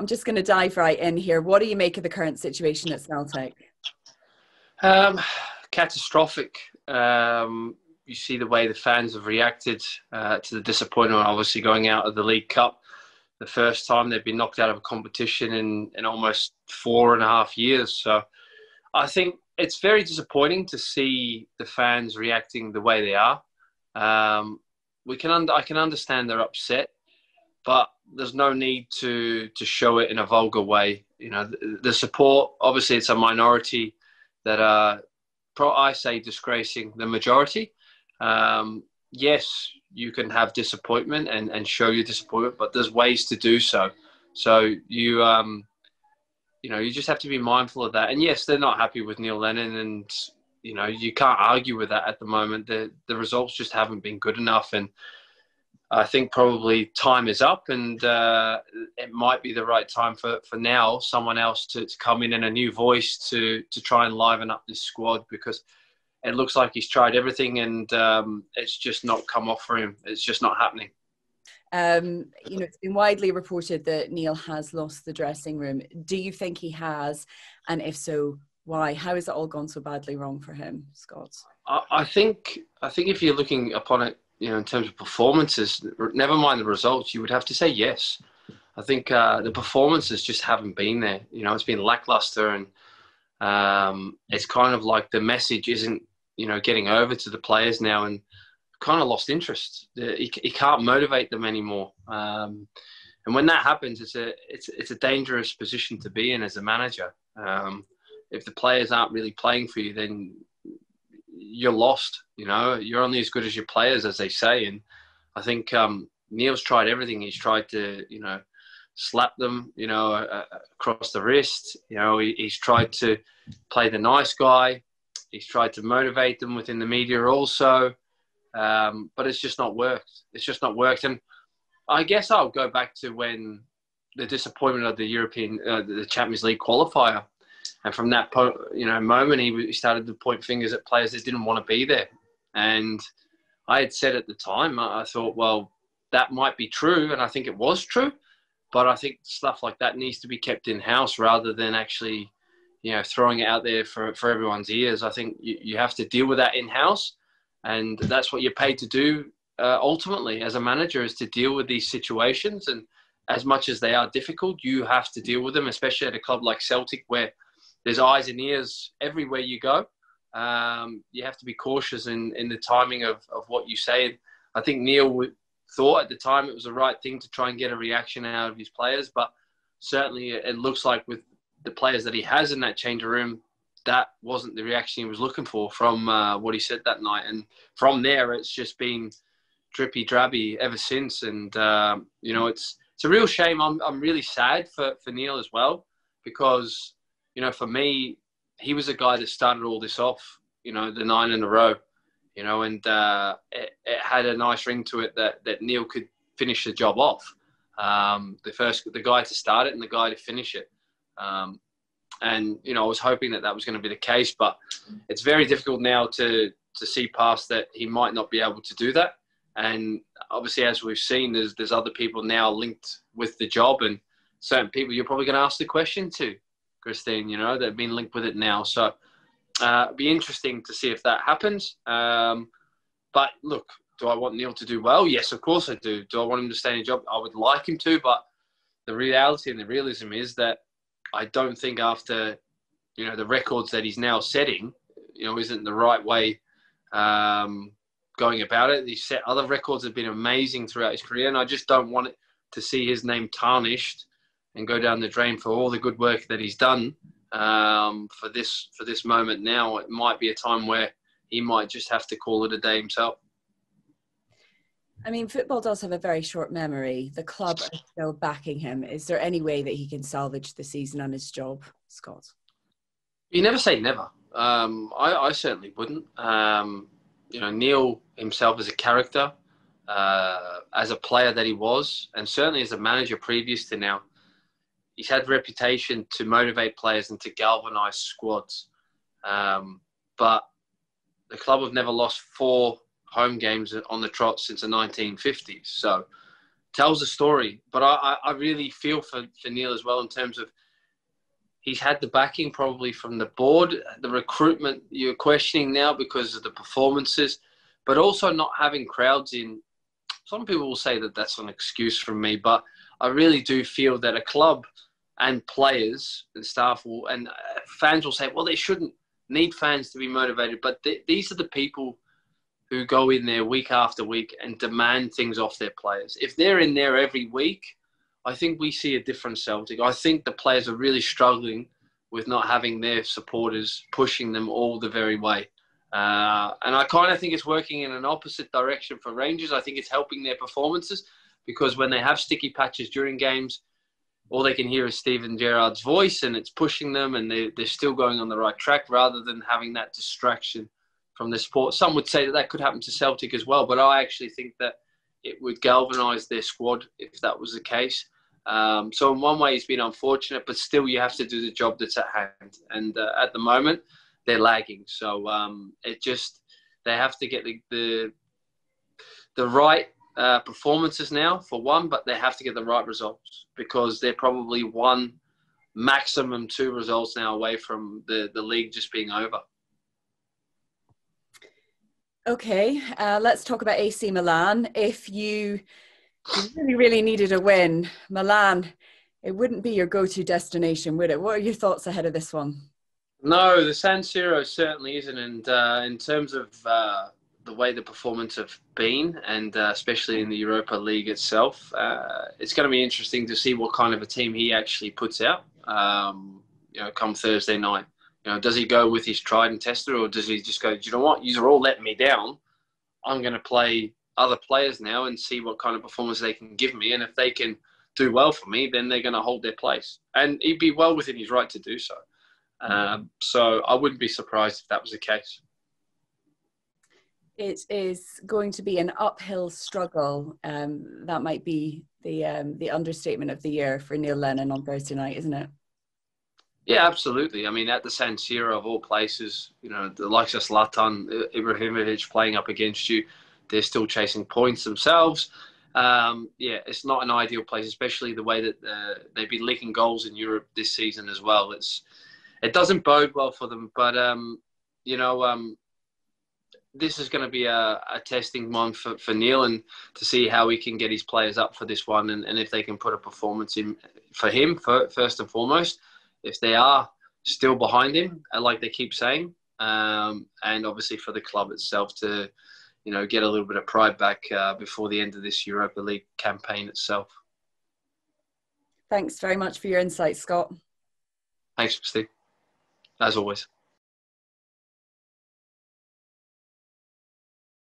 I'm just going to dive right in here. What do you make of the current situation at Celtic? Um, Catastrophic. You see the way the fans have reacted to the disappointment, obviously going out of the League Cup. The first time they've been knocked out of a competition in almost 4.5 years. So I think it's very disappointing to see the fans reacting the way they are. I can understand they're upset, but there's no need to show it in a vulgar way. You know, the support, obviously it's a minority that are, I say, disgracing the majority. Yes, you can have disappointment and show your disappointment, but there's ways to do so. So you just have to be mindful of that. And yes, they're not happy with Neil Lennon, and you can't argue with that at the moment. The results just haven't been good enough, and I think probably time is up, and it might be the right time for now someone else to come in and a new voice to try and liven up this squad, because it looks like he's tried everything, and it's just not come off for him. It's just not happening. It's been widely reported that Neil has lost the dressing room. Do you think he has? And if so, why? How has it all gone so badly wrong for him, Scott? I think if you're looking upon it, in terms of performances, never mind the results, you would have to say yes. I think the performances just haven't been there. It's been lackluster, and it's kind of like the message isn't, getting over to the players now, and kind of lost interest. He can't motivate them anymore. And when that happens, it's a dangerous position to be in as a manager. If the players aren't really playing for you, then you're lost. You're only as good as your players, as they say. And I think Neil's tried everything. He's tried to, slap them, across the wrist. He's tried to play the nice guy. He's tried to motivate them within the media also. But it's just not worked. It's just not worked. And I guess I'll go back to when the disappointment of the the Champions League qualifier. And from that moment, he started to point fingers at players that didn't want to be there. And I had said at the time, I thought, well, that might be true. And I think it was true. But I think stuff like that needs to be kept in-house rather than actually, throwing it out there for everyone's ears. I think you have to deal with that in-house. And that's what you're paid to do ultimately as a manager, is to deal with these situations. And as much as they are difficult, you have to deal with them, especially at a club like Celtic where there's eyes and ears everywhere you go. You have to be cautious in the timing of what you say. And I think Neil thought at the time it was the right thing to try and get a reaction out of his players. But certainly it looks like with the players that he has in that changing room, that wasn't the reaction he was looking for from what he said that night. And from there, it's just been drippy-drabby ever since. And, it's a real shame. I'm really sad for Neil as well, because, for me, he was a guy that started all this off, the 9 in a row, and it had a nice ring to it that Neil could finish the job off. The guy to start it and the guy to finish it. And, I was hoping that was going to be the case, but it's very difficult now to see past that he might not be able to do that. And obviously, as we've seen, there's other people now linked with the job, and certain people you're probably going to ask the question to, Kirsteen, that have been linked with it now. So it'd be interesting to see if that happens. But look, do I want Neil to do well? Yes, of course I do. Do I want him to stay in a job? I would like him to, but the reality and the realism is that I don't think after, the records that he's now setting, isn't the right way going about it. He's set other records that have been amazing throughout his career, and I just don't want it to see his name tarnished and go down the drain for all the good work that he's done for this moment now. It might be a time where he might just have to call it a day himself. I mean, football does have a very short memory. The club are still backing him. Is there any way that he can salvage the season and his job, Scott? You never say never. I certainly wouldn't. Neil himself as a character, as a player that he was, and certainly as a manager previous to now, he's had the reputation to motivate players and to galvanise squads. But the club have never lost 4 home games on the trot since the 1950s. So tells a story. But I really feel for Neil as well in terms of he's had the backing probably from the board, the recruitment you're questioning now because of the performances, but also not having crowds in. Some people will say that that's an excuse from me, but I really do feel that a club and players and staff will, and fans will say, well, they shouldn't need fans to be motivated. But these are the people who go in there week after week and demand things off their players. If they're in there every week, I think we see a different Celtic. I think the players are really struggling with not having their supporters pushing them all the very way. And I kind of think it's working in an opposite direction for Rangers. I think it's helping their performances because when they have sticky patches during games, all they can hear is Steven Gerrard's voice and it's pushing them and they're still going on the right track rather than having that distraction from the sport. Some would say that that could happen to Celtic as well, but I actually think that it would galvanise their squad if that was the case. So in one way, it's been unfortunate, but still you have to do the job that's at hand. And at the moment, they're lagging. So they have to get the right performances now for one, but they have to get the right results because they're probably one, maximum two results now away from the league just being over. Okay, let's talk about AC Milan. If you really, really needed a win, Milan, it wouldn't be your go-to destination, would it? What are your thoughts ahead of this one? No, the San Siro certainly isn't. And in terms of the way the performance have been, and especially in the Europa League itself, it's going to be interesting to see what kind of a team he actually puts out, come Thursday night. Does he go with his tried and tested, or does he just go, do you know what, you're all letting me down. I'm going to play other players now and see what kind of performance they can give me. And if they can do well for me, then they're going to hold their place. And he'd be well within his right to do so. So I wouldn't be surprised if that was the case. It is going to be an uphill struggle. That might be the understatement of the year for Neil Lennon on Thursday night, isn't it? Yeah, absolutely. I mean, at the San Siro of all places, the likes of Zlatan Ibrahimovic playing up against you, they're still chasing points themselves. It's not an ideal place, especially the way that they've been leaking goals in Europe this season as well. It doesn't bode well for them, but this is going to be a testing one for Neil, and to see how he can get his players up for this one, and if they can put a performance in for him first and foremost. If they are still behind him, like they keep saying, and obviously for the club itself to, get a little bit of pride back before the end of this Europa League campaign itself. Thanks very much for your insights, Scott. Thanks, Steve. As always.